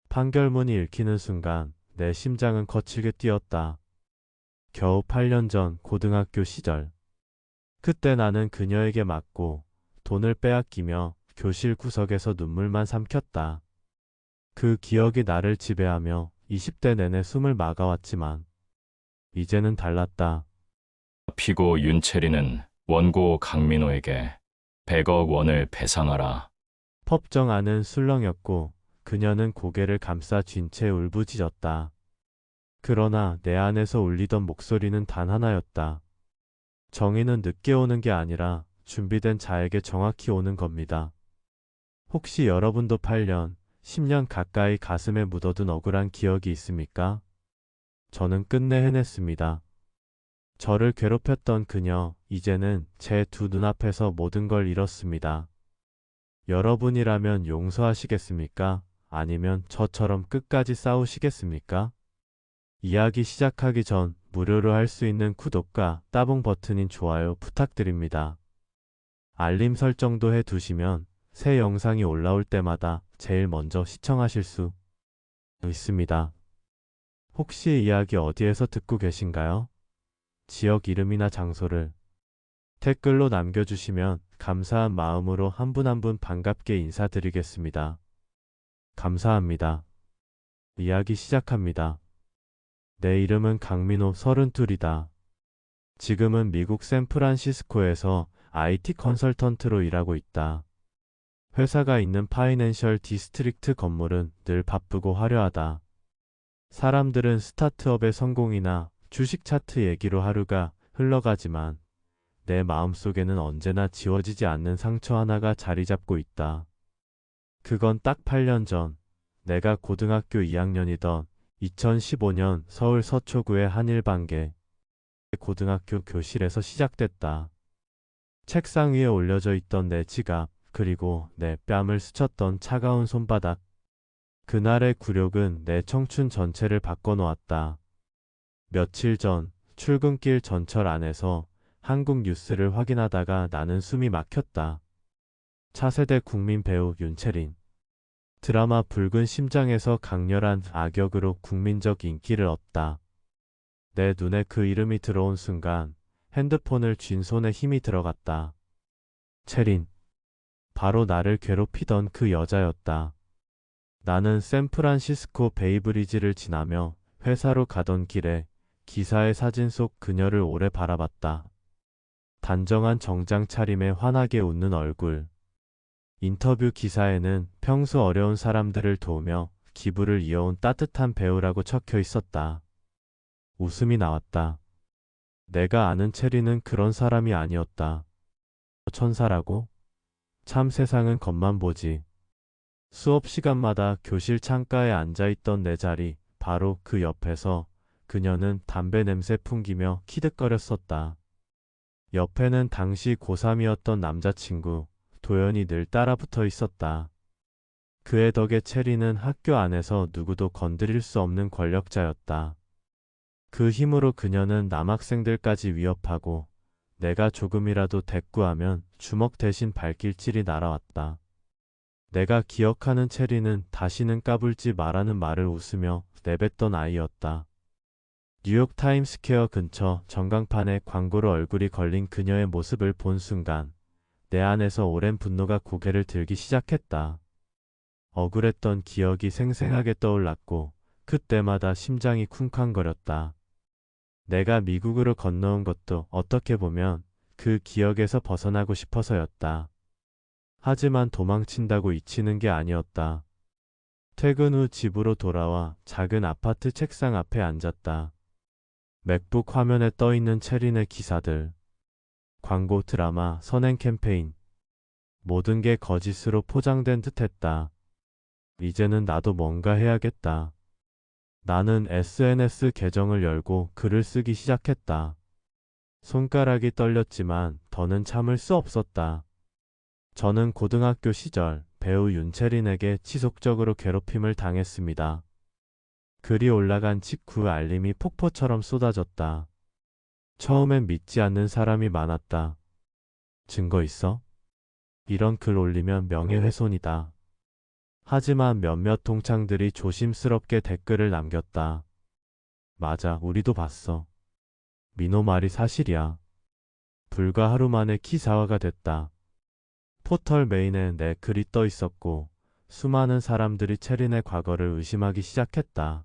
판결문이 읽히는 순간 내 심장은 거칠게 뛰었다. 겨우 8년 전 고등학교 시절. 그때 나는 그녀에게 맞고 돈을 빼앗기며 교실 구석에서 눈물만 삼켰다. 그 기억이 나를 지배하며 20대 내내 숨을 막아왔지만 이제는 달랐다. 피고 윤채리는 원고 강민호에게 100억 원을 배상하라. 법정 안은 술렁였고 그녀는 고개를 감싸 쥔 채 울부짖었다. 그러나 내 안에서 울리던 목소리는 단 하나였다. 정의는 늦게 오는 게 아니라 준비된 자에게 정확히 오는 겁니다. 혹시 여러분도 8년, 10년 가까이 가슴에 묻어둔 억울한 기억이 있습니까? 저는 끝내 해냈습니다. 저를 괴롭혔던 그녀, 이제는 제 두 눈앞에서 모든 걸 잃었습니다. 여러분이라면 용서하시겠습니까? 아니면 저처럼 끝까지 싸우시겠습니까? 이야기 시작하기 전 무료로 할 수 있는 구독과 따봉 버튼인 좋아요 부탁드립니다. 알림 설정도 해두시면 새 영상이 올라올 때마다 제일 먼저 시청하실 수 있습니다. 혹시 이야기 어디에서 듣고 계신가요? 지역 이름이나 장소를 댓글로 남겨주시면 감사한 마음으로 한 분 한 분 반갑게 인사드리겠습니다. 감사합니다. 이야기 시작합니다. 내 이름은 강민호 32이다. 지금은 미국 샌프란시스코에서 IT 컨설턴트로 일하고 있다. 회사가 있는 파이낸셜 디스트릭트 건물은 늘 바쁘고 화려하다. 사람들은 스타트업의 성공이나 주식 차트 얘기로 하루가 흘러가지만 내 마음속에는 언제나 지워지지 않는 상처 하나가 자리 잡고 있다. 그건 딱 8년 전 내가 고등학교 2학년이던 2015년 서울 서초구의 한일반계 고등학교 교실에서 시작됐다. 책상 위에 올려져 있던 내 지갑, 그리고 내 뺨을 스쳤던 차가운 손바닥. 그날의 굴욕은 내 청춘 전체를 바꿔놓았다. 며칠 전 출근길 전철 안에서 한국 뉴스를 확인하다가 나는 숨이 막혔다. 차세대 국민 배우 윤채린. 드라마 붉은 심장에서 강렬한 악역으로 국민적 인기를 얻다. 내 눈에 그 이름이 들어온 순간 핸드폰을 쥔 손에 힘이 들어갔다. 채린. 바로 나를 괴롭히던 그 여자였다. 나는 샌프란시스코 베이브리지를 지나며 회사로 가던 길에 기사의 사진 속 그녀를 오래 바라봤다. 단정한 정장 차림에 환하게 웃는 얼굴. 인터뷰 기사에는 평소 어려운 사람들을 도우며 기부를 이어온 따뜻한 배우라고 적혀 있었다. 웃음이 나왔다. 내가 아는 체리는 그런 사람이 아니었다. 천사라고? 참 세상은 겉만 보지. 수업 시간마다 교실 창가에 앉아있던 내 자리, 바로 그 옆에서 그녀는 담배 냄새 풍기며 키득거렸었다. 옆에는 당시 고3이었던 남자친구, 도연이 늘 따라붙어 있었다. 그의 덕에 체리는 학교 안에서 누구도 건드릴 수 없는 권력자였다. 그 힘으로 그녀는 남학생들까지 위협하고 내가 조금이라도 대꾸하면 주먹 대신 발길질이 날아왔다. 내가 기억하는 체리는 다시는 까불지 말라는 말을 웃으며 내뱉던 아이였다. 뉴욕 타임스퀘어 근처 전광판에 광고로 얼굴이 걸린 그녀의 모습을 본 순간 내 안에서 오랜 분노가 고개를 들기 시작했다. 억울했던 기억이 생생하게 떠올랐고 그때마다 심장이 쿵쾅거렸다. 내가 미국으로 건너온 것도 어떻게 보면 그 기억에서 벗어나고 싶어서였다. 하지만 도망친다고 잊히는 게 아니었다. 퇴근 후 집으로 돌아와 작은 아파트 책상 앞에 앉았다. 맥북 화면에 떠있는 체린의 기사들, 광고 드라마, 선행 캠페인, 모든 게 거짓으로 포장된 듯했다. 이제는 나도 뭔가 해야겠다. 나는 SNS 계정을 열고 글을 쓰기 시작했다. 손가락이 떨렸지만 더는 참을 수 없었다. 저는 고등학교 시절 배우 윤채린에게 지속적으로 괴롭힘을 당했습니다. 글이 올라간 직후 알림이 폭포처럼 쏟아졌다. 처음엔 믿지 않는 사람이 많았다. 증거 있어? 이런 글 올리면 명예훼손이다. 하지만 몇몇 동창들이 조심스럽게 댓글을 남겼다. 맞아, 우리도 봤어. 민호 말이 사실이야. 불과 하루 만에 기사화가 됐다. 포털 메인에 내 글이 떠 있었고 수많은 사람들이 체린의 과거를 의심하기 시작했다.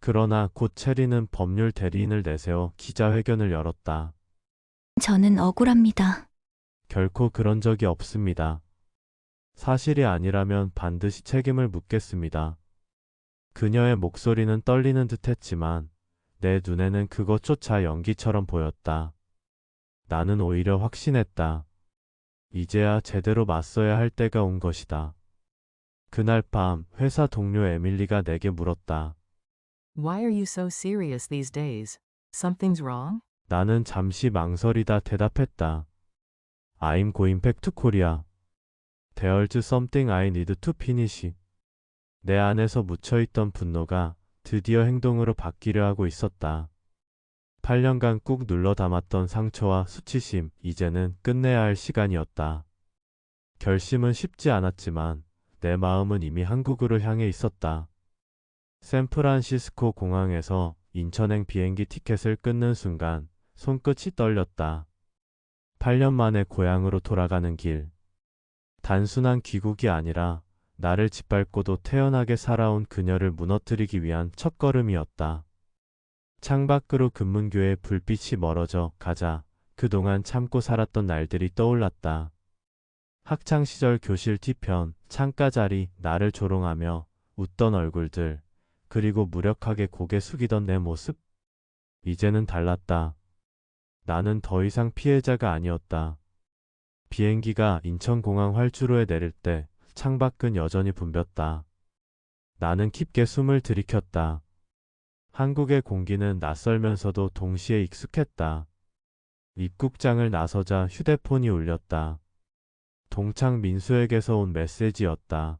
그러나 곧 체린은 법률 대리인을 내세워 기자회견을 열었다. 저는 억울합니다. 결코 그런 적이 없습니다. 사실이 아니라면 반드시 책임을 묻겠습니다. 그녀의 목소리는 떨리는 듯했지만 내 눈에는 그것조차 연기처럼 보였다. 나는 오히려 확신했다. 이제야 제대로 맞서야 할 때가 온 것이다. 그날 밤 회사 동료 에밀리가 내게 물었다. Why are you so serious these days? Something's wrong? 나는 잠시 망설이다 대답했다. I'm going back to Korea. There's something I need to finish. 내 안에서 묻혀있던 분노가 드디어 행동으로 바뀌려 하고 있었다. 8년간 꾹 눌러 담았던 상처와 수치심, 이제는 끝내야 할 시간이었다. 결심은 쉽지 않았지만 내 마음은 이미 한국으로 향해 있었다. 샌프란시스코 공항에서 인천행 비행기 티켓을 끊는 순간 손끝이 떨렸다. 8년 만에 고향으로 돌아가는 길. 단순한 귀국이 아니라 나를 짓밟고도 태연하게 살아온 그녀를 무너뜨리기 위한 첫걸음이었다. 창밖으로 금문교의 불빛이 멀어져 가자 그동안 참고 살았던 날들이 떠올랐다. 학창시절 교실 뒤편, 창가 자리, 나를 조롱하며 웃던 얼굴들, 그리고 무력하게 고개 숙이던 내 모습? 이제는 달랐다. 나는 더 이상 피해자가 아니었다. 비행기가 인천공항 활주로에 내릴 때 창밖은 여전히 붐볐다. 나는 깊게 숨을 들이켰다. 한국의 공기는 낯설면서도 동시에 익숙했다. 입국장을 나서자 휴대폰이 울렸다. 동창 민수에게서 온 메시지였다.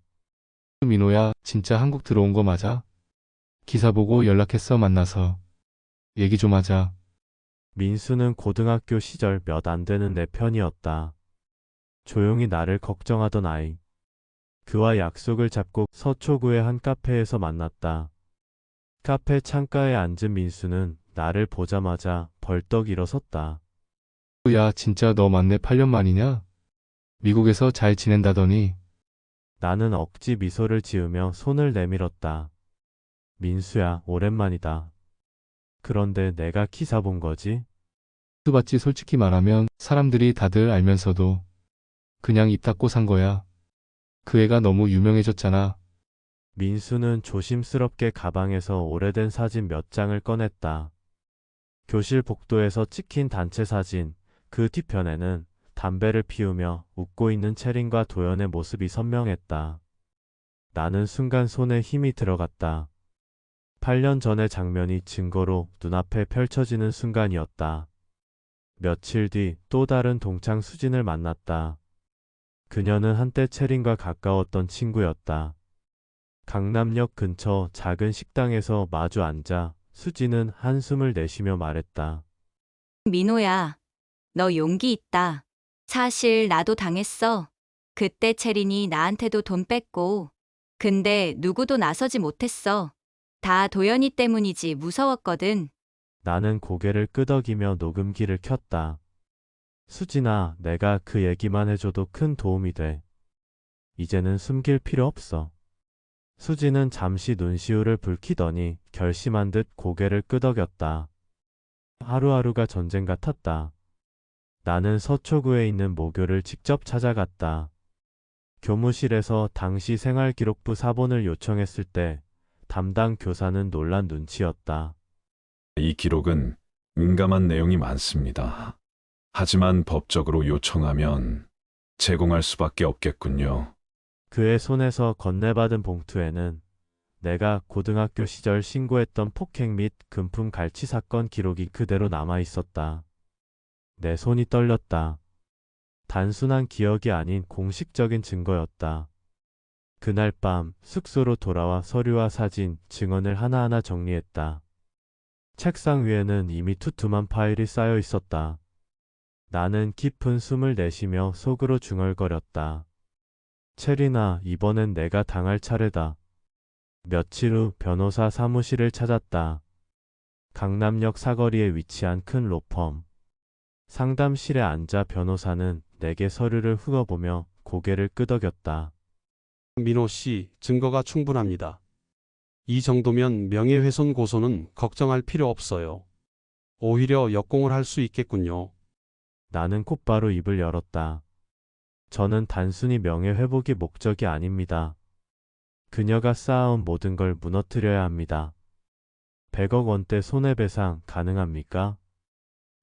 민호야, 진짜 한국 들어온 거 맞아? 기사 보고 연락했어. 만나서 얘기 좀 하자. 민수는 고등학교 시절 몇 안 되는 내 편이었다. 조용히 나를 걱정하던 아이. 그와 약속을 잡고 서초구의 한 카페에서 만났다. 카페 창가에 앉은 민수는 나를 보자마자 벌떡 일어섰다. 야, 진짜 너 맞네. 8년 만이냐? 미국에서 잘 지낸다더니. 나는 억지 미소를 지으며 손을 내밀었다. 민수야, 오랜만이다. 그런데 내가 기사 본 거지? 수봤지. 솔직히 말하면 사람들이 다들 알면서도 그냥 입 닫고 산 거야. 그 애가 너무 유명해졌잖아. 민수는 조심스럽게 가방에서 오래된 사진 몇 장을 꺼냈다. 교실 복도에서 찍힌 단체 사진, 그 뒤편에는 담배를 피우며 웃고 있는 채린과 도연의 모습이 선명했다. 나는 순간 손에 힘이 들어갔다. 8년 전의 장면이 증거로 눈앞에 펼쳐지는 순간이었다. 며칠 뒤 또 다른 동창 수진을 만났다. 그녀는 한때 채린과 가까웠던 친구였다. 강남역 근처 작은 식당에서 마주 앉아 수진은 한숨을 내쉬며 말했다. 민호야, 너 용기 있다. 사실 나도 당했어. 그때 채린이 나한테도 돈 뺐고. 근데 누구도 나서지 못했어. 다 도연이 때문이지. 무서웠거든. 나는 고개를 끄덕이며 녹음기를 켰다. 수진아, 내가 그 얘기만 해줘도 큰 도움이 돼. 이제는 숨길 필요 없어. 수진은 잠시 눈시울을 붉히더니 결심한 듯 고개를 끄덕였다. 하루하루가 전쟁 같았다. 나는 서초구에 있는 모교를 직접 찾아갔다. 교무실에서 당시 생활기록부 사본을 요청했을 때 담당 교사는 놀란 눈치였다. 이 기록은 민감한 내용이 많습니다. 하지만 법적으로 요청하면 제공할 수밖에 없겠군요. 그의 손에서 건네받은 봉투에는 내가 고등학교 시절 신고했던 폭행 및 금품 갈취 사건 기록이 그대로 남아 있었다. 내 손이 떨렸다. 단순한 기억이 아닌 공식적인 증거였다. 그날 밤 숙소로 돌아와 서류와 사진, 증언을 하나하나 정리했다. 책상 위에는 이미 투툼한 파일이 쌓여 있었다. 나는 깊은 숨을 내쉬며 속으로 중얼거렸다. 체리나, 이번엔 내가 당할 차례다. 며칠 후 변호사 사무실을 찾았다. 강남역 사거리에 위치한 큰 로펌. 상담실에 앉아 변호사는 내게 서류를 훑어보며 고개를 끄덕였다. 민호 씨, 증거가 충분합니다. 이 정도면 명예훼손 고소는 걱정할 필요 없어요. 오히려 역공을 할 수 있겠군요. 나는 곧바로 입을 열었다. 저는 단순히 명예회복이 목적이 아닙니다. 그녀가 쌓아온 모든 걸 무너뜨려야 합니다. 100억 원대 손해배상 가능합니까?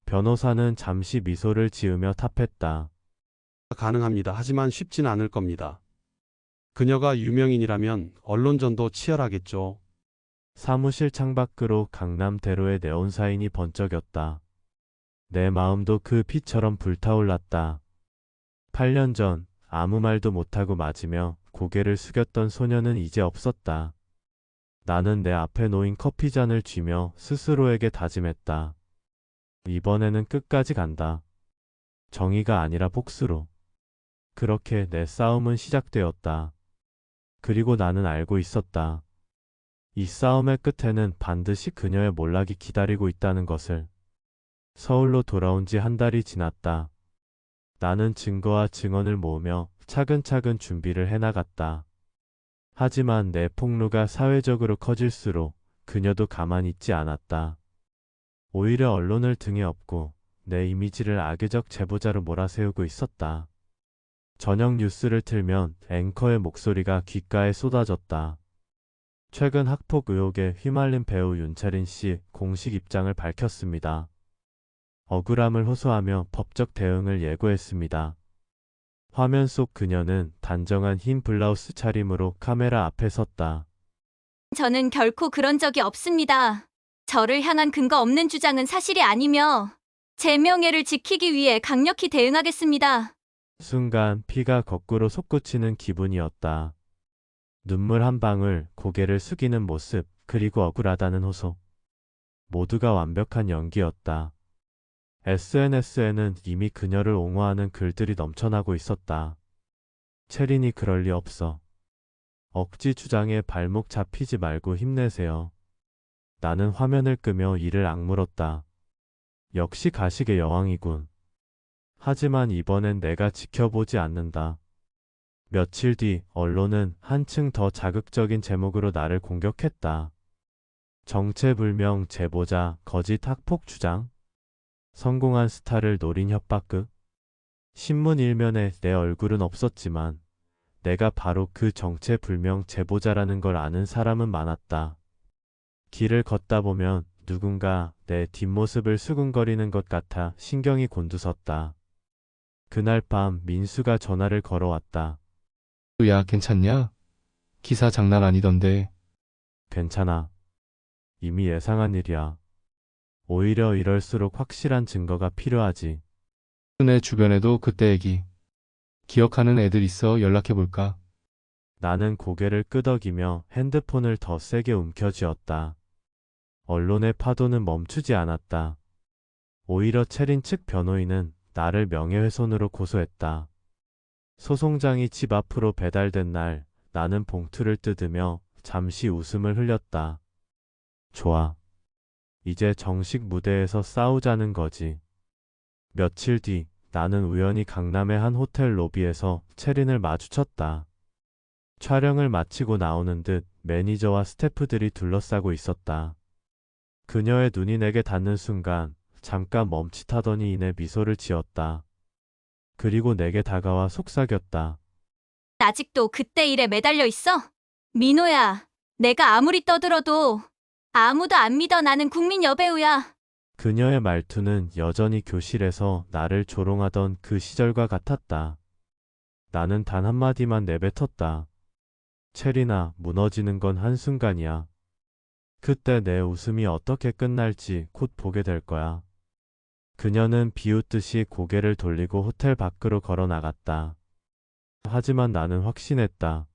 변호사는 잠시 미소를 지으며 답했다. 가능합니다. 하지만 쉽진 않을 겁니다. 그녀가 유명인이라면 언론전도 치열하겠죠. 사무실 창밖으로 강남대로의 네온사인이 번쩍였다. 내 마음도 그 빛처럼 불타올랐다. 8년 전 아무 말도 못하고 맞으며 고개를 숙였던 소녀는 이제 없었다. 나는 내 앞에 놓인 커피잔을 쥐며 스스로에게 다짐했다. 이번에는 끝까지 간다. 정의가 아니라 복수로. 그렇게 내 싸움은 시작되었다. 그리고 나는 알고 있었다. 이 싸움의 끝에는 반드시 그녀의 몰락이 기다리고 있다는 것을. 서울로 돌아온 지 한 달이 지났다. 나는 증거와 증언을 모으며 차근차근 준비를 해나갔다. 하지만 내 폭로가 사회적으로 커질수록 그녀도 가만히 있지 않았다. 오히려 언론을 등에 업고 내 이미지를 악의적 제보자로 몰아세우고 있었다. 저녁 뉴스를 틀면 앵커의 목소리가 귓가에 쏟아졌다. 최근 학폭 의혹에 휘말린 배우 윤채린 씨 공식 입장을 밝혔습니다. 억울함을 호소하며 법적 대응을 예고했습니다. 화면 속 그녀는 단정한 흰 블라우스 차림으로 카메라 앞에 섰다. 저는 결코 그런 적이 없습니다. 저를 향한 근거 없는 주장은 사실이 아니며 제 명예를 지키기 위해 강력히 대응하겠습니다. 순간 피가 거꾸로 솟구치는 기분이었다. 눈물 한 방울, 고개를 숙이는 모습, 그리고 억울하다는 호소. 모두가 완벽한 연기였다. SNS에는 이미 그녀를 옹호하는 글들이 넘쳐나고 있었다. 체린이 그럴 리 없어. 억지 주장에 발목 잡히지 말고 힘내세요. 나는 화면을 끄며 이를 악물었다. 역시 가식의 여왕이군. 하지만 이번엔 내가 지켜보지 않는다. 며칠 뒤 언론은 한층 더 자극적인 제목으로 나를 공격했다. 정체불명 제보자, 거짓 학폭 주장. 성공한 스타를 노린 협박극. 신문 일면에 내 얼굴은 없었지만 내가 바로 그 정체불명 제보자라는 걸 아는 사람은 많았다. 길을 걷다 보면 누군가 내 뒷모습을 수근거리는 것 같아 신경이 곤두섰다. 그날 밤 민수가 전화를 걸어왔다. 야, 괜찮냐? 기사 장난 아니던데. 괜찮아. 이미 예상한 일이야. 오히려 이럴수록 확실한 증거가 필요하지. 내 주변에도 그때 얘기. 기억하는 애들 있어 연락해볼까? 나는 고개를 끄덕이며 핸드폰을 더 세게 움켜쥐었다. 언론의 파도는 멈추지 않았다. 오히려 체린 측 변호인은 나를 명예훼손으로 고소했다. 소송장이 집 앞으로 배달된 날 나는 봉투를 뜯으며 잠시 웃음을 흘렸다. 좋아. 이제 정식 무대에서 싸우자는 거지. 며칠 뒤 나는 우연히 강남의 한 호텔 로비에서 체린을 마주쳤다. 촬영을 마치고 나오는 듯 매니저와 스태프들이 둘러싸고 있었다. 그녀의 눈이 내게 닿는 순간 잠깐 멈칫하더니 이내 미소를 지었다. 그리고 내게 다가와 속삭였다. 아직도 그때 일에 매달려 있어? 민호야, 내가 아무리 떠들어도 아무도 안 믿어. 나는 국민 여배우야. 그녀의 말투는 여전히 교실에서 나를 조롱하던 그 시절과 같았다. 나는 단 한마디만 내뱉었다. 체리나, 무너지는 건 한순간이야. 그때 내 웃음이 어떻게 끝날지 곧 보게 될 거야. 그녀는 비웃듯이 고개를 돌리고 호텔 밖으로 걸어 나갔다. 하지만 나는 확신했다.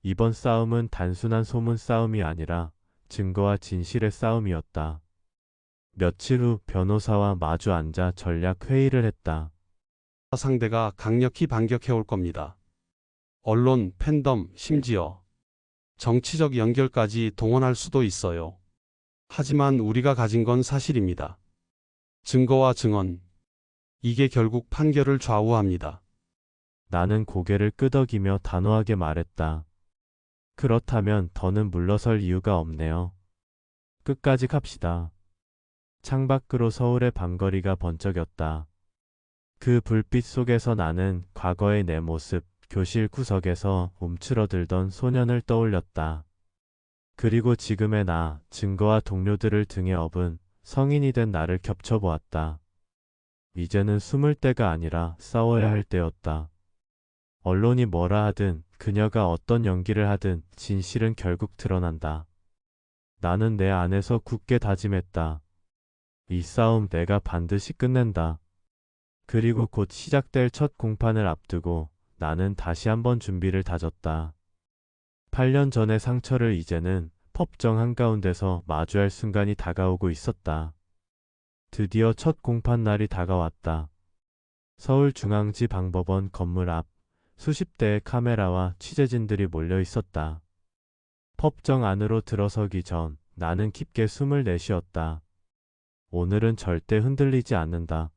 이번 싸움은 단순한 소문 싸움이 아니라 증거와 진실의 싸움이었다. 며칠 후 변호사와 마주 앉아 전략 회의를 했다. 상대가 강력히 반격해 올 겁니다. 언론, 팬덤, 심지어 정치적 연결까지 동원할 수도 있어요. 하지만 우리가 가진 건 사실입니다. 증거와 증언. 이게 결국 판결을 좌우합니다. 나는 고개를 끄덕이며 단호하게 말했다. 그렇다면 더는 물러설 이유가 없네요. 끝까지 갑시다. 창밖으로 서울의 밤거리가 번쩍였다. 그 불빛 속에서 나는 과거의 내 모습, 교실 구석에서 움츠러들던 소년을 떠올렸다. 그리고 지금의 나, 증거와 동료들을 등에 업은 성인이 된 나를 겹쳐보았다. 이제는 숨을 때가 아니라 싸워야 할 때였다. 언론이 뭐라 하든, 그녀가 어떤 연기를 하든 진실은 결국 드러난다. 나는 내 안에서 굳게 다짐했다. 이 싸움 내가 반드시 끝낸다. 그리고 곧 시작될 첫 공판을 앞두고 나는 다시 한번 준비를 다졌다. 8년 전의 상처를 이제는 법정 한가운데서 마주할 순간이 다가오고 있었다. 드디어 첫 공판 날이 다가왔다. 서울중앙지방법원 건물 앞 수십 대의 카메라와 취재진들이 몰려 있었다. 법정 안으로 들어서기 전 나는 깊게 숨을 내쉬었다. 오늘은 절대 흔들리지 않는다.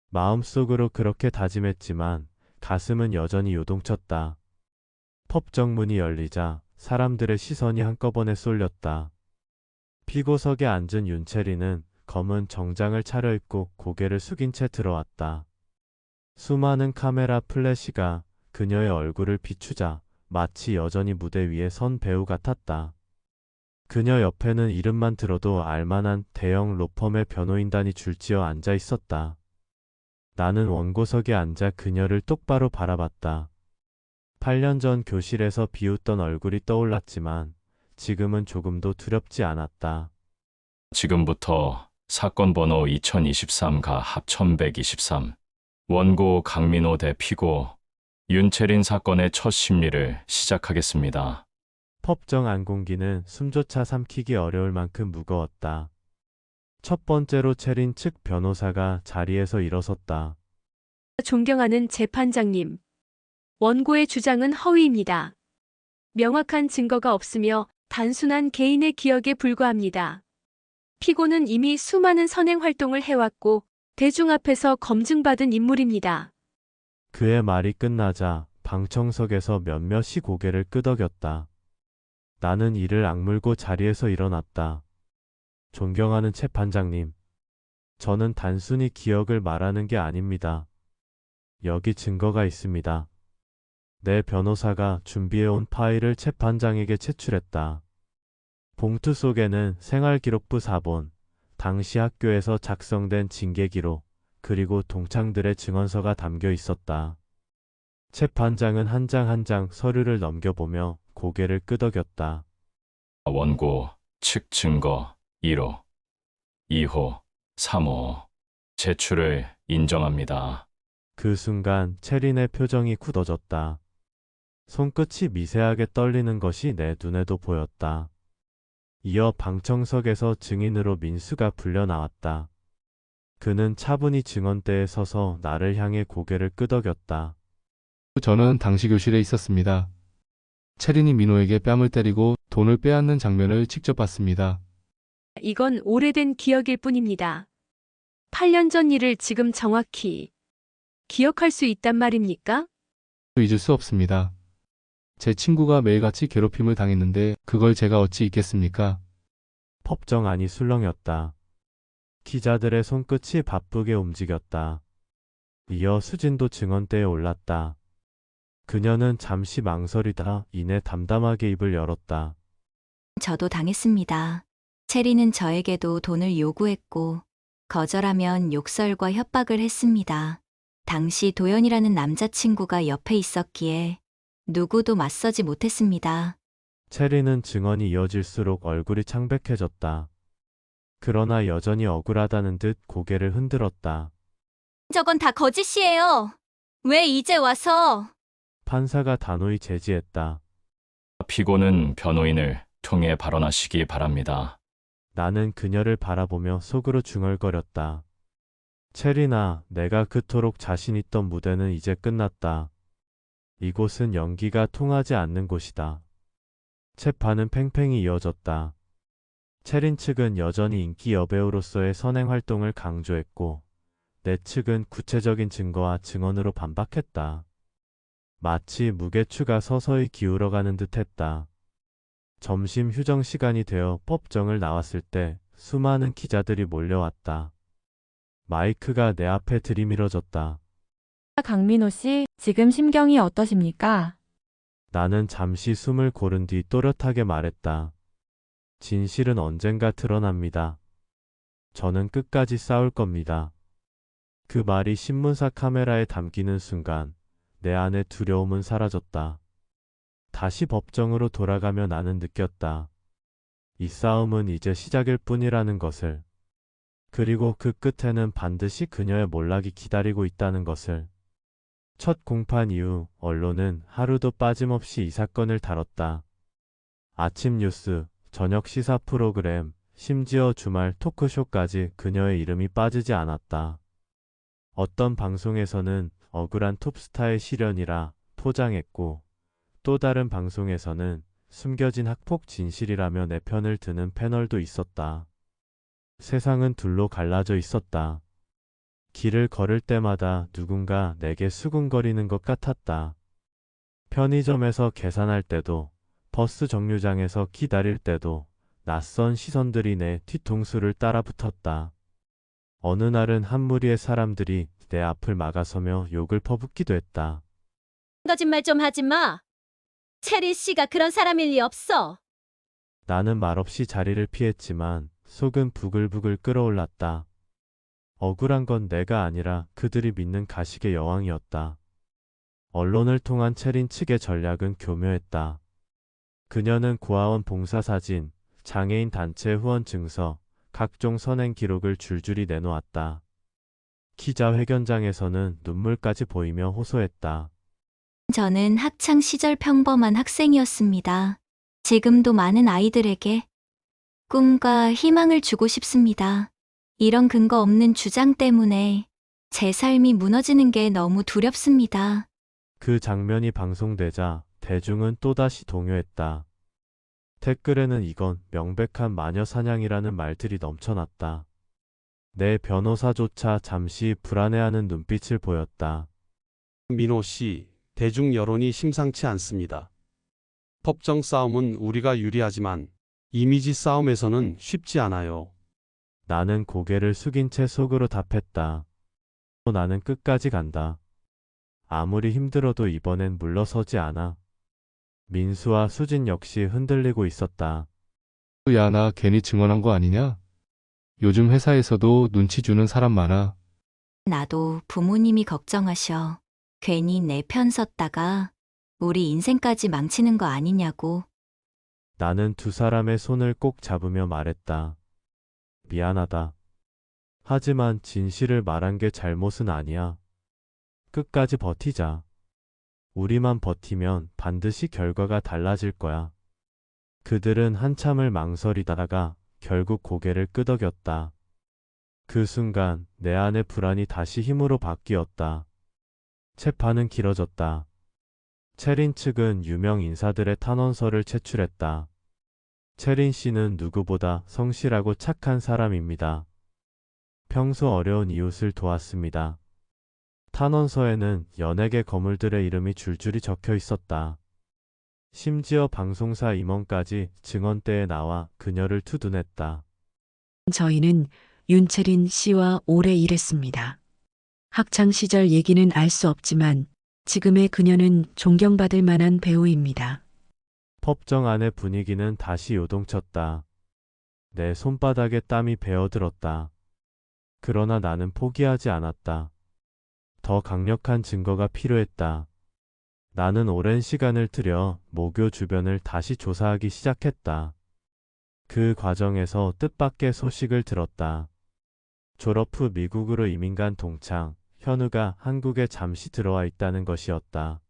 마음속으로 그렇게 다짐했지만 가슴은 여전히 요동쳤다. 법정 문이 열리자 사람들의 시선이 한꺼번에 쏠렸다. 피고석에 앉은 윤채리는 검은 정장을 차려입고 고개를 숙인 채 들어왔다. 수많은 카메라 플래시가 그녀의 얼굴을 비추자 마치 여전히 무대 위에 선 배우 같았다. 그녀 옆에는 이름만 들어도 알만한 대형 로펌의 변호인단이 줄지어 앉아 있었다. 나는 원고석에 앉아 그녀를 똑바로 바라봤다. 8년 전 교실에서 비웃던 얼굴이 떠올랐지만 지금은 조금도 두렵지 않았다. 지금부터 사건 번호 2023가 합 1123 원고 강민호 대 피고 윤채린 사건의 첫 심리를 시작하겠습니다. 법정 안공기는 숨조차 삼키기 어려울 만큼 무거웠다. 첫 번째로 채린 측 변호사가 자리에서 일어섰다. 존경하는 재판장님. 원고의 주장은 허위입니다. 명확한 증거가 없으며 단순한 개인의 기억에 불과합니다. 피고는 이미 수많은 선행 활동을 해왔고 대중 앞에서 검증받은 인물입니다. 그의 말이 끝나자 방청석에서 몇몇이 고개를 끄덕였다. 나는 이를 악물고 자리에서 일어났다. 존경하는 재판장님. 저는 단순히 기억을 말하는 게 아닙니다. 여기 증거가 있습니다. 내 변호사가 준비해온 파일을 재판장에게 제출했다. 봉투 속에는 생활기록부 사본, 당시 학교에서 작성된 징계기록, 그리고 동창들의 증언서가 담겨 있었다. 재판장은 한 장 한 장 서류를 넘겨보며 고개를 끄덕였다. 원고 측 증거 1호, 2호, 3호 제출을 인정합니다. 그 순간 채린의 표정이 굳어졌다. 손끝이 미세하게 떨리는 것이 내 눈에도 보였다. 이어 방청석에서 증인으로 민수가 불려 나왔다. 그는 차분히 증언대에 서서 나를 향해 고개를 끄덕였다. 저는 당시 교실에 있었습니다. 채린이 민호에게 뺨을 때리고 돈을 빼앗는 장면을 직접 봤습니다. 이건 오래된 기억일 뿐입니다. 8년 전 일을 지금 정확히 기억할 수 있단 말입니까? 잊을 수 없습니다. 제 친구가 매일같이 괴롭힘을 당했는데 그걸 제가 어찌 잊겠습니까? 법정 안이 술렁였다. 기자들의 손끝이 바쁘게 움직였다. 이어 수진도 증언대에 올랐다. 그녀는 잠시 망설이다 이내 담담하게 입을 열었다. 저도 당했습니다. 체리는 저에게도 돈을 요구했고 거절하면 욕설과 협박을 했습니다. 당시 도연이라는 남자친구가 옆에 있었기에 누구도 맞서지 못했습니다. 체리는 증언이 이어질수록 얼굴이 창백해졌다. 그러나 여전히 억울하다는 듯 고개를 흔들었다. 저건 다 거짓이에요. 왜 이제 와서? 판사가 단호히 제지했다. 피고는 변호인을 통해 발언하시기 바랍니다. 나는 그녀를 바라보며 속으로 중얼거렸다. 체리나, 내가 그토록 자신 있던 무대는 이제 끝났다. 이곳은 연기가 통하지 않는 곳이다. 재판은 팽팽히 이어졌다. 체린 측은 여전히 인기 여배우로서의 선행 활동을 강조했고, 내 측은 구체적인 증거와 증언으로 반박했다. 마치 무게추가 서서히 기울어가는 듯했다. 점심 휴정 시간이 되어 법정을 나왔을 때 수많은 기자들이 몰려왔다. 마이크가 내 앞에 들이밀어졌다. 강민호 씨, 지금 심경이 어떠십니까? 나는 잠시 숨을 고른 뒤 또렷하게 말했다. 진실은 언젠가 드러납니다. 저는 끝까지 싸울 겁니다. 그 말이 신문사 카메라에 담기는 순간 내 안의 두려움은 사라졌다. 다시 법정으로 돌아가며 나는 느꼈다. 이 싸움은 이제 시작일 뿐이라는 것을. 그리고 그 끝에는 반드시 그녀의 몰락이 기다리고 있다는 것을. 첫 공판 이후 언론은 하루도 빠짐없이 이 사건을 다뤘다. 아침 뉴스, 저녁 시사 프로그램, 심지어 주말 토크쇼까지 그녀의 이름이 빠지지 않았다. 어떤 방송에서는 억울한 톱스타의 시련이라 포장했고, 또 다른 방송에서는 숨겨진 학폭 진실이라며 내 편을 드는 패널도 있었다. 세상은 둘로 갈라져 있었다. 길을 걸을 때마다 누군가 내게 수군거리는 것 같았다. 편의점에서 계산할 때도, 버스 정류장에서 기다릴 때도 낯선 시선들이 내 뒤통수를 따라 붙었다. 어느 날은 한 무리의 사람들이 내 앞을 막아서며 욕을 퍼붓기도 했다. 거짓말 좀 하지 마. 체리 씨가 그런 사람일 리 없어. 나는 말없이 자리를 피했지만 속은 부글부글 끓어올랐다. 억울한 건 내가 아니라 그들이 믿는 가식의 여왕이었다. 언론을 통한 체린 측의 전략은 교묘했다. 그녀는 고아원 봉사사진, 장애인 단체 후원 증서, 각종 선행 기록을 줄줄이 내놓았다. 기자회견장에서는 눈물까지 보이며 호소했다. 저는 학창 시절 평범한 학생이었습니다. 지금도 많은 아이들에게 꿈과 희망을 주고 싶습니다. 이런 근거 없는 주장 때문에 제 삶이 무너지는 게 너무 두렵습니다. 그 장면이 방송되자 대중은 또다시 동요했다. 댓글에는 이건 명백한 마녀 사냥이라는 말들이 넘쳐났다. 내 변호사조차 잠시 불안해하는 눈빛을 보였다. 민호 씨, 대중 여론이 심상치 않습니다. 법정 싸움은 우리가 유리하지만 이미지 싸움에서는 쉽지 않아요. 나는 고개를 숙인 채 속으로 답했다. 나는 끝까지 간다. 아무리 힘들어도 이번엔 물러서지 않아. 민수와 수진 역시 흔들리고 있었다. 야, 나 괜히 증언한 거 아니냐? 요즘 회사에서도 눈치 주는 사람 많아. 나도 부모님이 걱정하셔. 괜히 내 편 섰다가 우리 인생까지 망치는 거 아니냐고. 나는 두 사람의 손을 꼭 잡으며 말했다. 미안하다. 하지만 진실을 말한 게 잘못은 아니야. 끝까지 버티자. 우리만 버티면 반드시 결과가 달라질 거야. 그들은 한참을 망설이다가 결국 고개를 끄덕였다. 그 순간 내 안의 불안이 다시 힘으로 바뀌었다. 재판은 길어졌다. 체린 측은 유명 인사들의 탄원서를 제출했다. 체린 씨는 누구보다 성실하고 착한 사람입니다. 평소 어려운 이웃을 도왔습니다. 탄원서에는 연예계 거물들의 이름이 줄줄이 적혀 있었다. 심지어 방송사 임원까지 증언대에 나와 그녀를 투둔했다. 저희는 윤채린 씨와 오래 일했습니다. 학창 시절 얘기는 알 수 없지만 지금의 그녀는 존경받을 만한 배우입니다. 법정 안의 분위기는 다시 요동쳤다. 내 손바닥에 땀이 배어들었다. 그러나 나는 포기하지 않았다. 더 강력한 증거가 필요했다. 나는 오랜 시간을 들여 모교 주변을 다시 조사하기 시작했다. 그 과정에서 뜻밖의 소식을 들었다. 졸업 후 미국으로 이민 간 동창, 현우가 한국에 잠시 들어와 있다는 것이었다.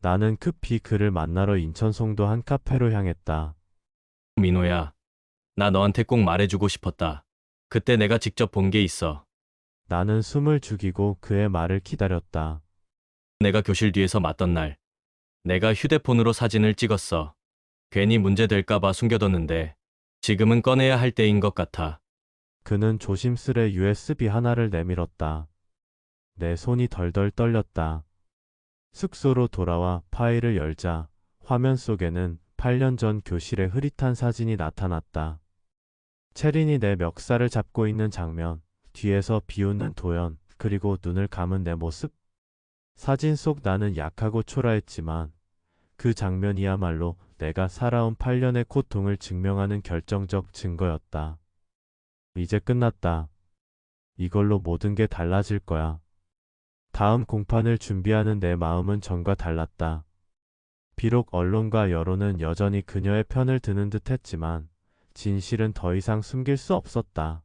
나는 급히 그를 만나러 인천 송도 한 카페로 향했다. 민호야, 나 너한테 꼭 말해주고 싶었다. 그때 내가 직접 본 게 있어. 나는 숨을 죽이고 그의 말을 기다렸다. 내가 교실 뒤에서 맞던 날, 내가 휴대폰으로 사진을 찍었어. 괜히 문제 될까봐 숨겨뒀는데, 지금은 꺼내야 할 때인 것 같아. 그는 조심스레 USB 하나를 내밀었다. 내 손이 덜덜 떨렸다. 숙소로 돌아와 파일을 열자 화면 속에는 8년 전 교실의 흐릿한 사진이 나타났다. 채린이 내 멱살을 잡고 있는 장면, 뒤에서 비웃는 도연, 그리고 눈을 감은 내 모습. 사진 속 나는 약하고 초라했지만 그 장면이야말로 내가 살아온 8년의 고통을 증명하는 결정적 증거였다. 이제 끝났다. 이걸로 모든 게 달라질 거야. 다음 공판을 준비하는 내 마음은 전과 달랐다. 비록 언론과 여론은 여전히 그녀의 편을 드는 듯 했지만 진실은 더 이상 숨길 수 없었다.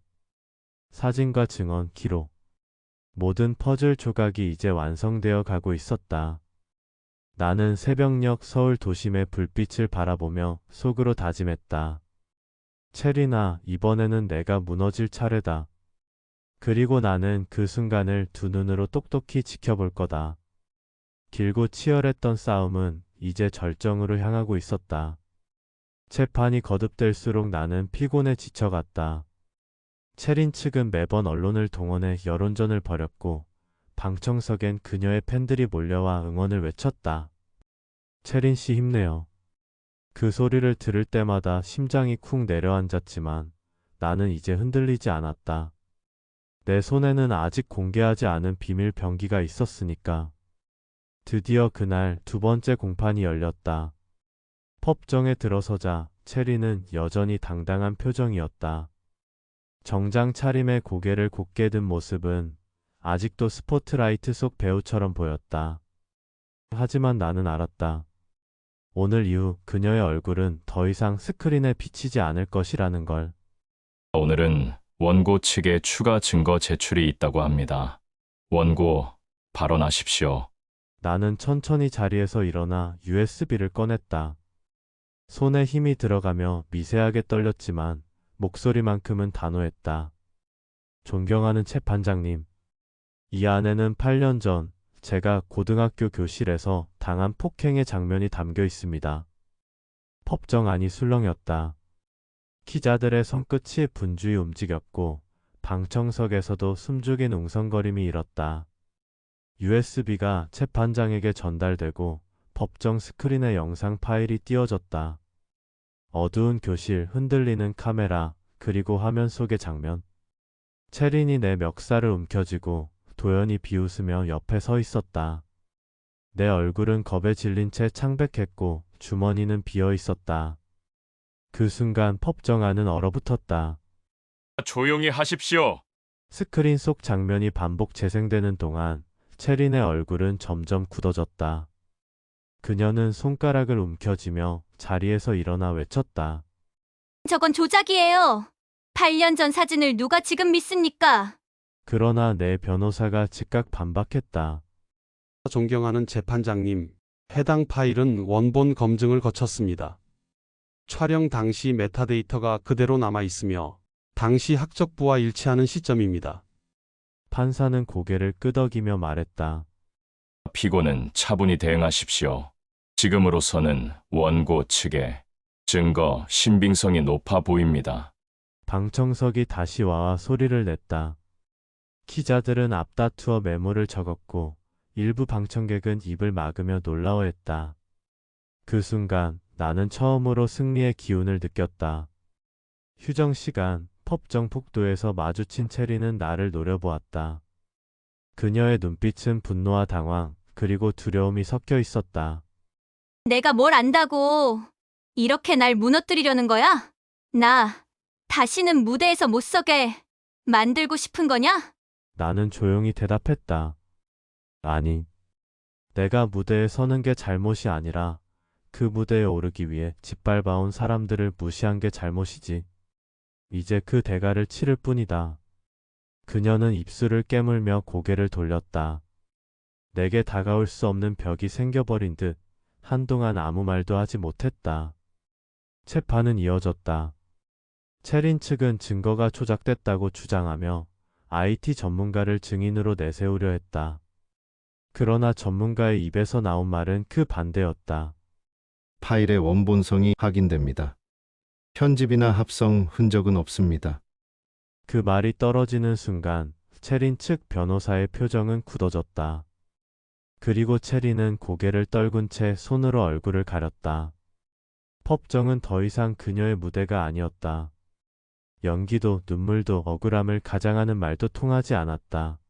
사진과 증언, 기록. 모든 퍼즐 조각이 이제 완성되어 가고 있었다. 나는 새벽녘 서울 도심의 불빛을 바라보며 속으로 다짐했다. 체리나, 이번에는 내가 무너질 차례다. 그리고 나는 그 순간을 두 눈으로 똑똑히 지켜볼 거다. 길고 치열했던 싸움은 이제 절정으로 향하고 있었다. 재판이 거듭될수록 나는 피곤에 지쳐갔다. 체린 측은 매번 언론을 동원해 여론전을 벌였고 방청석엔 그녀의 팬들이 몰려와 응원을 외쳤다. 체린 씨 힘내요. 그 소리를 들을 때마다 심장이 쿵 내려앉았지만 나는 이제 흔들리지 않았다. 내 손에는 아직 공개하지 않은 비밀 병기가 있었으니까. 드디어 그날 두 번째 공판이 열렸다. 법정에 들어서자 체리는 여전히 당당한 표정이었다. 정장 차림에 고개를 곧게 든 모습은 아직도 스포트라이트 속 배우처럼 보였다. 하지만 나는 알았다. 오늘 이후 그녀의 얼굴은 더 이상 스크린에 비치지 않을 것이라는 걸. 오늘은 원고 측에 추가 증거 제출이 있다고 합니다. 원고, 발언하십시오. 나는 천천히 자리에서 일어나 USB를 꺼냈다. 손에 힘이 들어가며 미세하게 떨렸지만 목소리만큼은 단호했다. 존경하는 재판장님. 이 안에는 8년 전 제가 고등학교 교실에서 당한 폭행의 장면이 담겨 있습니다. 법정안이 술렁였다. 기자들의 손끝이 분주히 움직였고 방청석에서도 숨죽인 웅성거림이 일었다. USB가 재판장에게 전달되고 법정 스크린에 영상 파일이 띄워졌다. 어두운 교실, 흔들리는 카메라, 그리고 화면 속의 장면. 체린이 내 멱살을 움켜쥐고 도연이 비웃으며 옆에 서 있었다. 내 얼굴은 겁에 질린 채 창백했고 주머니는 비어 있었다. 그 순간 법정안은 얼어붙었다. 조용히 하십시오. 스크린 속 장면이 반복 재생되는 동안 체린의 얼굴은 점점 굳어졌다. 그녀는 손가락을 움켜쥐며 자리에서 일어나 외쳤다. 저건 조작이에요. 8년 전 사진을 누가 지금 믿습니까? 그러나 내 변호사가 즉각 반박했다. 존경하는 재판장님, 해당 파일은 원본 검증을 거쳤습니다. 촬영 당시 메타데이터가 그대로 남아 있으며 당시 학적부와 일치하는 시점입니다. 판사는 고개를 끄덕이며 말했다. 피고는 차분히 대응하십시오. 지금으로서는 원고 측의 증거 신빙성이 높아 보입니다. 방청석이 다시 와와 소리를 냈다. 기자들은 앞다투어 메모를 적었고 일부 방청객은 입을 막으며 놀라워했다. 그 순간 나는 처음으로 승리의 기운을 느꼈다. 휴정 시간, 법정 폭도에서 마주친 체리는 나를 노려보았다. 그녀의 눈빛은 분노와 당황, 그리고 두려움이 섞여 있었다. 내가 뭘 안다고 이렇게 날 무너뜨리려는 거야? 나 다시는 무대에서 못 서게 만들고 싶은 거냐? 나는 조용히 대답했다. 아니, 내가 무대에 서는 게 잘못이 아니라 그 무대에 오르기 위해 짓밟아온 사람들을 무시한 게 잘못이지. 이제 그 대가를 치를 뿐이다. 그녀는 입술을 깨물며 고개를 돌렸다. 내게 다가올 수 없는 벽이 생겨버린 듯 한동안 아무 말도 하지 못했다. 재판은 이어졌다. 체린 측은 증거가 조작됐다고 주장하며 IT 전문가를 증인으로 내세우려 했다. 그러나 전문가의 입에서 나온 말은 그 반대였다. 파일의 원본성이 확인됩니다. 편집이나 합성 흔적은 없습니다. 그 말이 떨어지는 순간 체린 측 변호사의 표정은 굳어졌다. 그리고 체린은 고개를 떨군 채 손으로 얼굴을 가렸다. 법정은 더 이상 그녀의 무대가 아니었다. 연기도 눈물도 억울함을 가장하는 말도 통하지 않았다.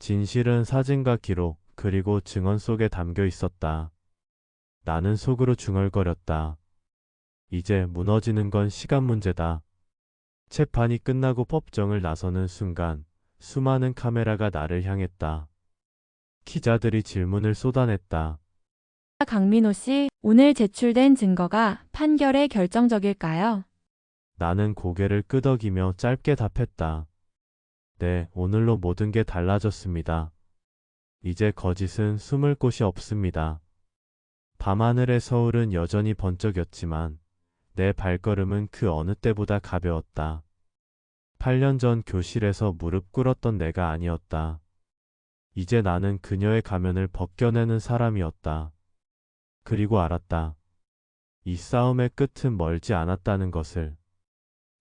진실은 사진과 기록 그리고 증언 속에 담겨 있었다. 나는 속으로 중얼거렸다. 이제 무너지는 건 시간 문제다. 재판이 끝나고 법정을 나서는 순간 수많은 카메라가 나를 향했다. 기자들이 질문을 쏟아냈다. 강민호 씨, 오늘 제출된 증거가 판결에 결정적일까요? 나는 고개를 끄덕이며 짧게 답했다. 네, 오늘로 모든 게 달라졌습니다. 이제 거짓은 숨을 곳이 없습니다. 밤하늘의 서울은 여전히 번쩍였지만 내 발걸음은 그 어느 때보다 가벼웠다. 8년 전 교실에서 무릎 꿇었던 내가 아니었다. 이제 나는 그녀의 가면을 벗겨내는 사람이었다. 그리고 알았다. 이 싸움의 끝은 멀지 않았다는 것을.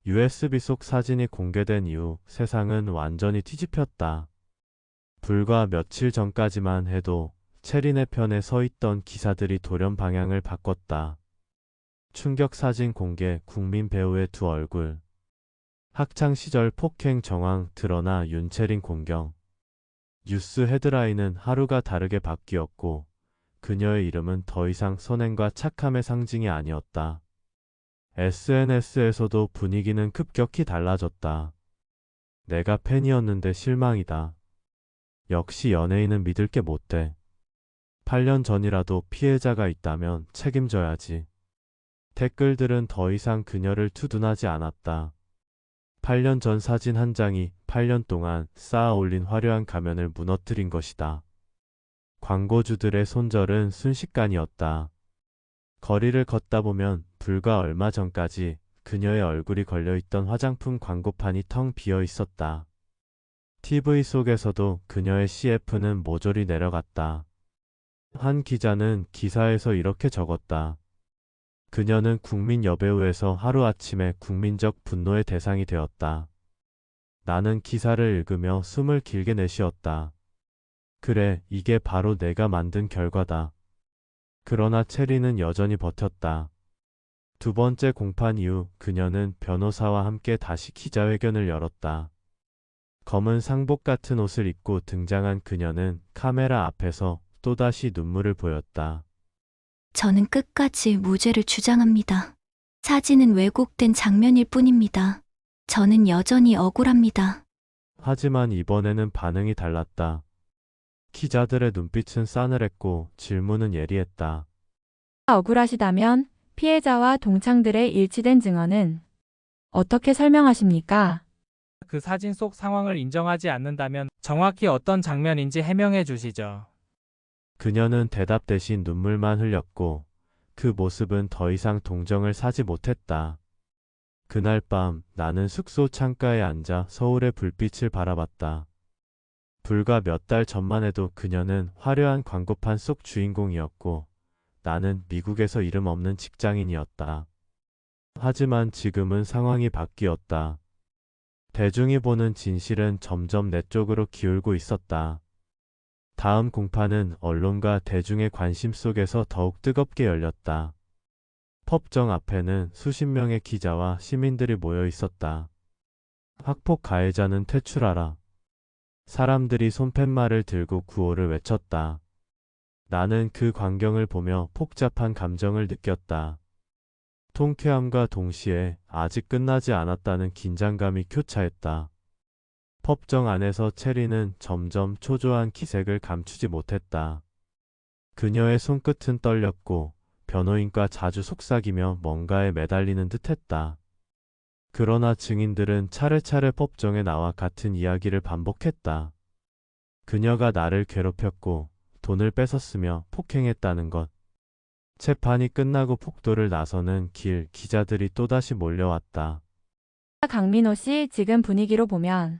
USB 속 사진이 공개된 이후 세상은 완전히 뒤집혔다. 불과 며칠 전까지만 해도 체린의 편에 서 있던 기사들이 돌연 방향을 바꿨다. 충격 사진 공개, 국민 배우의 두 얼굴. 학창 시절 폭행 정황 드러나 윤채린 공경. 뉴스 헤드라인은 하루가 다르게 바뀌었고 그녀의 이름은 더 이상 선행과 착함의 상징이 아니었다. SNS에서도 분위기는 급격히 달라졌다. 내가 팬이었는데 실망이다. 역시 연예인은 믿을 게 못 돼. 8년 전이라도 피해자가 있다면 책임져야지. 댓글들은 더 이상 그녀를 투둔하지 않았다. 8년 전 사진 한 장이 8년 동안 쌓아 올린 화려한 가면을 무너뜨린 것이다. 광고주들의 손절은 순식간이었다. 거리를 걷다 보면 불과 얼마 전까지 그녀의 얼굴이 걸려있던 화장품 광고판이 텅 비어 있었다. TV 속에서도 그녀의 CF는 모조리 내려갔다. 한 기자는 기사에서 이렇게 적었다. 그녀는 국민 여배우에서 하루아침에 국민적 분노의 대상이 되었다. 나는 기사를 읽으며 숨을 길게 내쉬었다. 그래, 이게 바로 내가 만든 결과다. 그러나 체리는 여전히 버텼다. 두 번째 공판 이후 그녀는 변호사와 함께 다시 기자회견을 열었다. 검은 상복 같은 옷을 입고 등장한 그녀는 카메라 앞에서 또다시 눈물을 보였다. 저는 끝까지 무죄를 주장합니다. 사진은 왜곡된 장면일 뿐입니다. 저는 여전히 억울합니다. 하지만 이번에는 반응이 달랐다. 기자들의 눈빛은 싸늘했고 질문은 예리했다. 억울하시다면 피해자와 동창들의 일치된 증언은 어떻게 설명하십니까? 그 사진 속 상황을 인정하지 않는다면 정확히 어떤 장면인지 해명해 주시죠. 그녀는 대답 대신 눈물만 흘렸고 그 모습은 더 이상 동정을 사지 못했다. 그날 밤 나는 숙소 창가에 앉아 서울의 불빛을 바라봤다. 불과 몇 달 전만 해도 그녀는 화려한 광고판 속 주인공이었고 나는 미국에서 이름 없는 직장인이었다. 하지만 지금은 상황이 바뀌었다. 대중이 보는 진실은 점점 내 쪽으로 기울고 있었다. 다음 공판은 언론과 대중의 관심 속에서 더욱 뜨겁게 열렸다. 법정 앞에는 수십 명의 기자와 시민들이 모여 있었다. 학폭 가해자는 퇴출하라. 사람들이 손팻말을 들고 구호를 외쳤다. 나는 그 광경을 보며 복잡한 감정을 느꼈다. 통쾌함과 동시에 아직 끝나지 않았다는 긴장감이 교차했다. 법정 안에서 체리는 점점 초조한 기색을 감추지 못했다. 그녀의 손끝은 떨렸고 변호인과 자주 속삭이며 뭔가에 매달리는 듯했다. 그러나 증인들은 차례차례 법정에 나와 같은 이야기를 반복했다. 그녀가 나를 괴롭혔고 돈을 뺏었으며 폭행했다는 것. 재판이 끝나고 폭도를 나서는 길 기자들이 또다시 몰려왔다. 강민호 씨, 지금 분위기로 보면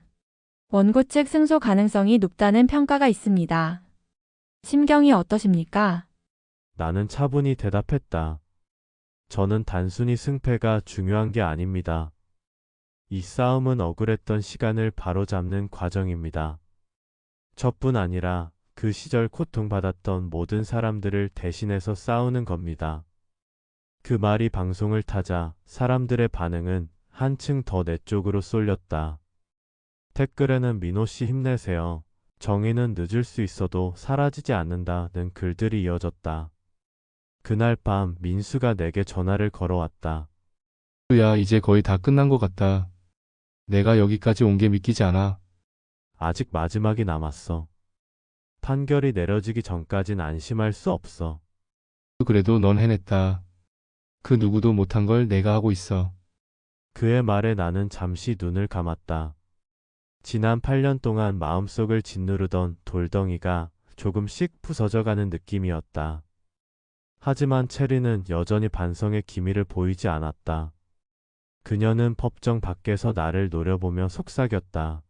원고 측 승소 가능성이 높다는 평가가 있습니다. 심경이 어떠십니까? 나는 차분히 대답했다. 저는 단순히 승패가 중요한 게 아닙니다. 이 싸움은 억울했던 시간을 바로잡는 과정입니다. 저뿐 아니라 그 시절 고통받았던 모든 사람들을 대신해서 싸우는 겁니다. 그 말이 방송을 타자 사람들의 반응은 한층 더 내 쪽으로 쏠렸다. 댓글에는 민호 씨 힘내세요. 정의는 늦을 수 있어도 사라지지 않는다는 글들이 이어졌다. 그날 밤 민수가 내게 전화를 걸어왔다. 야, 이제 거의 다 끝난 것 같다. 내가 여기까지 온 게 믿기지 않아. 아직 마지막이 남았어. 판결이 내려지기 전까진 안심할 수 없어. 그래도 넌 해냈다. 그 누구도 못한 걸 내가 하고 있어. 그의 말에 나는 잠시 눈을 감았다. 지난 8년 동안 마음속을 짓누르던 돌덩이가 조금씩 부서져가는 느낌이었다. 하지만 체리는 여전히 반성의 기미를 보이지 않았다. 그녀는 법정 밖에서 나를 노려보며 속삭였다.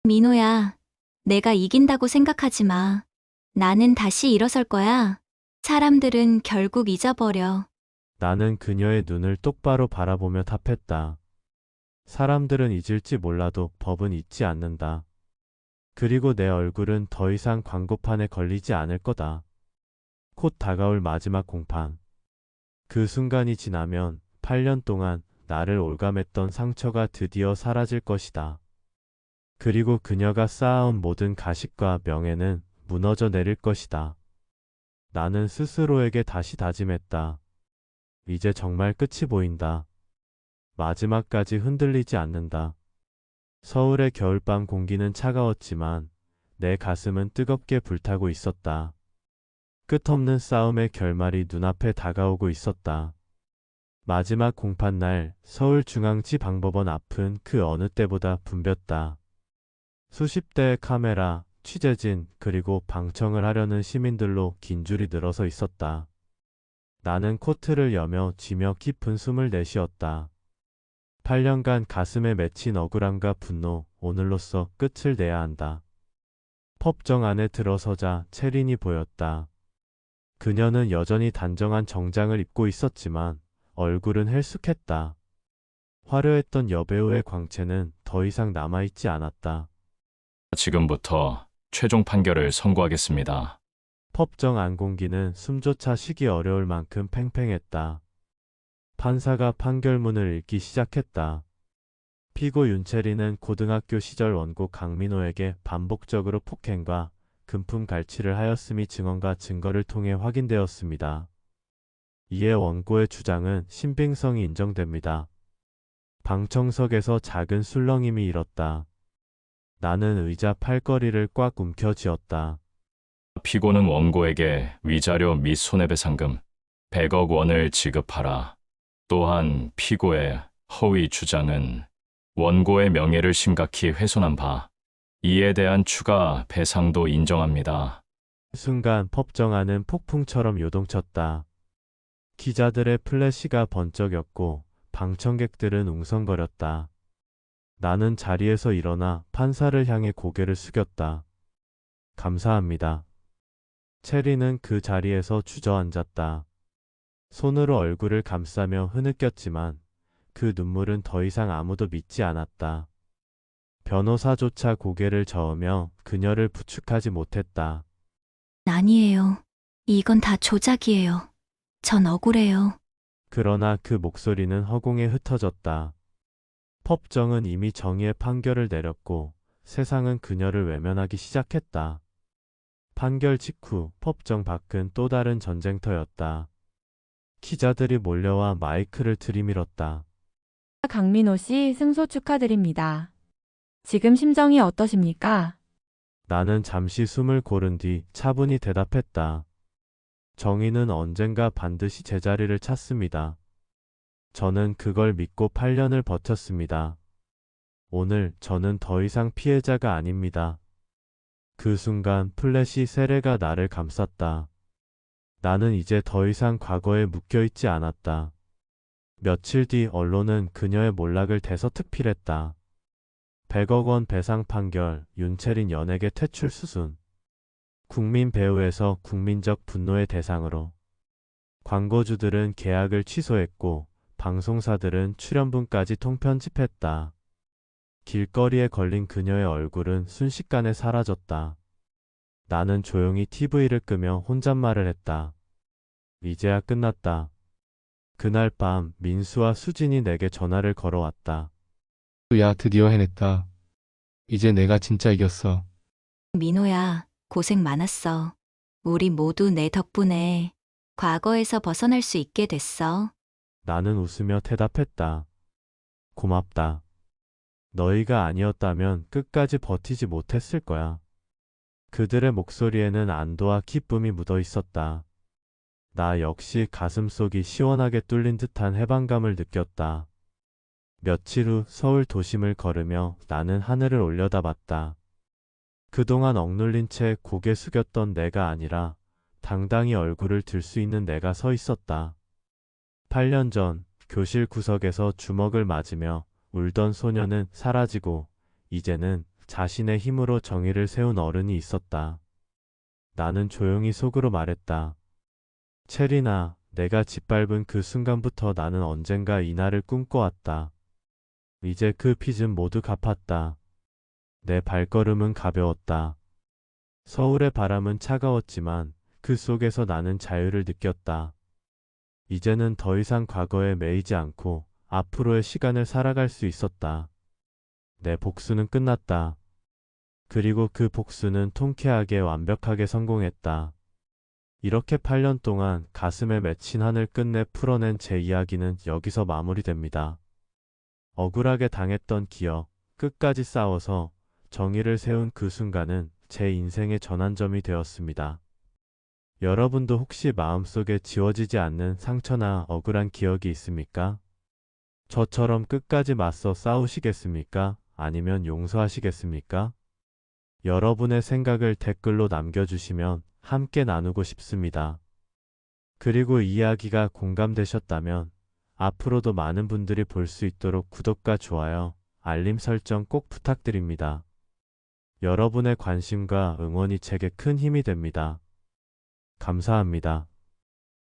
민호야, 내가 이긴다고 생각하지 마. 나는 다시 일어설 거야. 사람들은 결국 잊어버려. 나는 그녀의 눈을 똑바로 바라보며 답했다. 사람들은 잊을지 몰라도 법은 잊지 않는다. 그리고 내 얼굴은 더 이상 광고판에 걸리지 않을 거다. 곧 다가올 마지막 공판. 그 순간이 지나면 8년 동안 나를 올감했던 상처가 드디어 사라질 것이다. 그리고 그녀가 쌓아온 모든 가식과 명예는 무너져 내릴 것이다. 나는 스스로에게 다시 다짐했다. 이제 정말 끝이 보인다. 마지막까지 흔들리지 않는다. 서울의 겨울밤 공기는 차가웠지만 내 가슴은 뜨겁게 불타고 있었다. 끝없는 싸움의 결말이 눈앞에 다가오고 있었다. 마지막 공판날 서울중앙지방법원 앞은 그 어느 때보다 붐볐다. 수십 대의 카메라, 취재진, 그리고 방청을 하려는 시민들로 긴 줄이 늘어서 있었다. 나는 코트를 여며 쥐며 깊은 숨을 내쉬었다. 8년간 가슴에 맺힌 억울함과 분노, 오늘로써 끝을 내야 한다. 법정 안에 들어서자 채린이 보였다. 그녀는 여전히 단정한 정장을 입고 있었지만 얼굴은 헬쑥했다. 화려했던 여배우의 광채는 더 이상 남아있지 않았다. 지금부터 최종 판결을 선고하겠습니다. 법정 안 공기는 숨조차 쉬기 어려울 만큼 팽팽했다. 판사가 판결문을 읽기 시작했다. 피고 윤채리는 고등학교 시절 원고 강민호에게 반복적으로 폭행과 금품 갈취를 하였음이 증언과 증거를 통해 확인되었습니다. 이에 원고의 주장은 신빙성이 인정됩니다. 방청석에서 작은 술렁임이 일었다. 나는 의자 팔걸이를 꽉 움켜쥐었다. 피고는 원고에게 위자료 및 손해배상금 100억 원을 지급하라. 또한 피고의 허위 주장은 원고의 명예를 심각히 훼손한 바, 이에 대한 추가 배상도 인정합니다. 순간 법정 안은 폭풍처럼 요동쳤다. 기자들의 플래시가 번쩍였고 방청객들은 웅성거렸다. 나는 자리에서 일어나 판사를 향해 고개를 숙였다. 감사합니다. 체리는 그 자리에서 주저앉았다. 손으로 얼굴을 감싸며 흐느꼈지만 그 눈물은 더 이상 아무도 믿지 않았다. 변호사조차 고개를 저으며 그녀를 부축하지 못했다. 아니에요. 이건 다 조작이에요. 전 억울해요. 그러나 그 목소리는 허공에 흩어졌다. 법정은 이미 정의의 판결을 내렸고 세상은 그녀를 외면하기 시작했다. 판결 직후 법정 밖은 또 다른 전쟁터였다. 기자들이 몰려와 마이크를 들이밀었다. 강민호 씨 승소 축하드립니다. 지금 심정이 어떠십니까? 나는 잠시 숨을 고른 뒤 차분히 대답했다. 정의는 언젠가 반드시 제자리를 찾습니다. 저는 그걸 믿고 8년을 버텼습니다. 오늘 저는 더 이상 피해자가 아닙니다. 그 순간 플래시 세례가 나를 감쌌다. 나는 이제 더 이상 과거에 묶여있지 않았다. 며칠 뒤 언론은 그녀의 몰락을 대서특필했다. 100억 원 배상 판결, 윤채린 연예계 퇴출 수순. 국민 배우에서 국민적 분노의 대상으로. 광고주들은 계약을 취소했고 방송사들은 출연분까지 통편집했다. 길거리에 걸린 그녀의 얼굴은 순식간에 사라졌다. 나는 조용히 TV를 끄며 혼잣말을 했다. 이제야 끝났다. 그날 밤 민수와 수진이 내게 전화를 걸어왔다. 야, 드디어 해냈다. 이제 내가 진짜 이겼어. 민호야, 고생 많았어. 우리 모두 내 덕분에 과거에서 벗어날 수 있게 됐어. 나는 웃으며 대답했다. 고맙다. 너희가 아니었다면 끝까지 버티지 못했을 거야. 그들의 목소리에는 안도와 기쁨이 묻어 있었다. 나 역시 가슴속이 시원하게 뚫린 듯한 해방감을 느꼈다. 며칠 후 서울 도심을 걸으며 나는 하늘을 올려다봤다. 그동안 억눌린 채 고개 숙였던 내가 아니라 당당히 얼굴을 들 수 있는 내가 서 있었다. 8년 전 교실 구석에서 주먹을 맞으며 울던 소녀는 사라지고 이제는 자신의 힘으로 정의를 세운 어른이 있었다. 나는 조용히 속으로 말했다. 체리나, 내가 짓밟은 그 순간부터 나는 언젠가 이 날을 꿈꿔왔다. 이제 그 빚은 모두 갚았다. 내 발걸음은 가벼웠다. 서울의 바람은 차가웠지만 그 속에서 나는 자유를 느꼈다. 이제는 더 이상 과거에 매이지 않고 앞으로의 시간을 살아갈 수 있었다. 내 복수는 끝났다. 그리고 그 복수는 통쾌하게 완벽하게 성공했다. 이렇게 8년 동안 가슴에 맺힌 한을 끝내 풀어낸 제 이야기는 여기서 마무리됩니다. 억울하게 당했던 기억, 끝까지 싸워서 정의를 세운 그 순간은 제 인생의 전환점이 되었습니다. 여러분도 혹시 마음속에 지워지지 않는 상처나 억울한 기억이 있습니까? 저처럼 끝까지 맞서 싸우시겠습니까? 아니면 용서하시겠습니까? 여러분의 생각을 댓글로 남겨주시면 함께 나누고 싶습니다. 그리고 이 이야기가 공감되셨다면 앞으로도 많은 분들이 볼 수 있도록 구독과 좋아요, 알림 설정 꼭 부탁드립니다. 여러분의 관심과 응원이 제게 큰 힘이 됩니다. 감사합니다.